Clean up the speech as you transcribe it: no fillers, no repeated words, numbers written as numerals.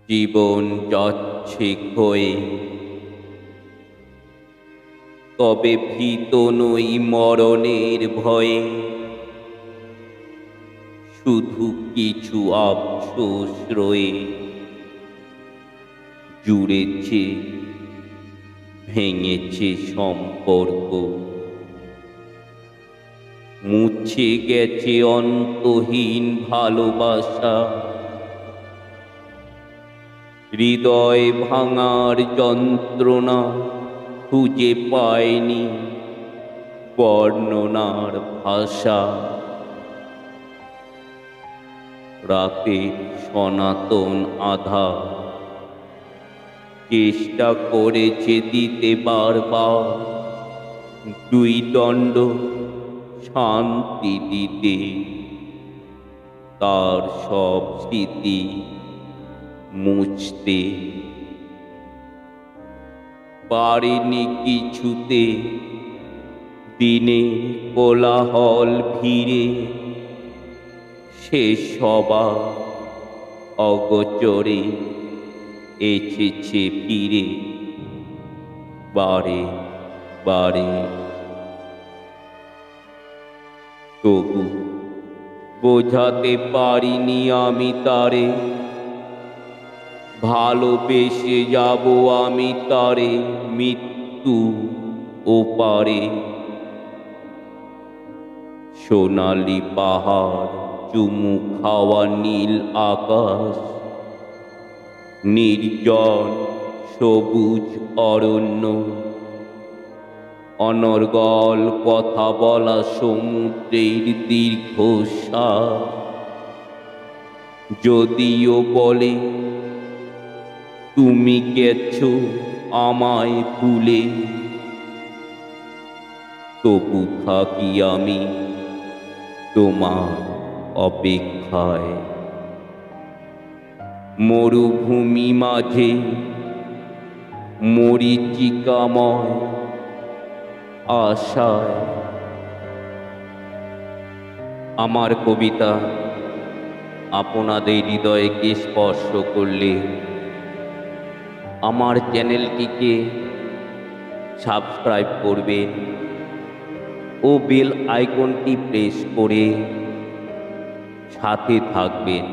জীবন যাচ্ছে ক্ষয়ে, তবে ভীত নই মরণের ভয়ে। শুধু কিছু আফসোস রয়ে জুড়েছে, ভেঙেছে সম্পর্ক, মুছে গেছে অন্তহীন ভালোবাসা। হৃদয় ভাঙার যন্ত্রণা খুঁজে পায়নি বর্ণনার ভাষা। রাতের সনাতন আধার চেষ্টা করেছে দিতে বারবার দুই দণ্ড শান্তি দিতে। তার সব স্মৃতি মুছতে পারেনি কিছুতে। দিনে কোলাহল ভিড়ে সে সবার অগোচরে এসেছে ফিরে বারে বারে। তবু বোঝাতে পারিনি আমি তারে, ভালোবেসে যাব আমি তারে মৃত্যু ওপারে। সোনালি পাহাড় চুমু খাওয়া নীল আকাশ, নির্জন সবুজ অরণ্য, অনর্গল কথা বলা সমুদ্রের দীর্ঘশ্বাস। যদিও বলে তুমি গেছো আমায় ভুলে, তবু থাকি আমি তোমার অপেক্ষায়। মরুভূমি মাঝে মরীচিকাময় আশায়। আমার কবিতা আপনাদের হৃদয়কে স্পর্শ করলে আমার চ্যানেলটিকে সাবস্ক্রাইব করবেন ও বেল আইকনটি প্রেস করে সাথে থাকবেন।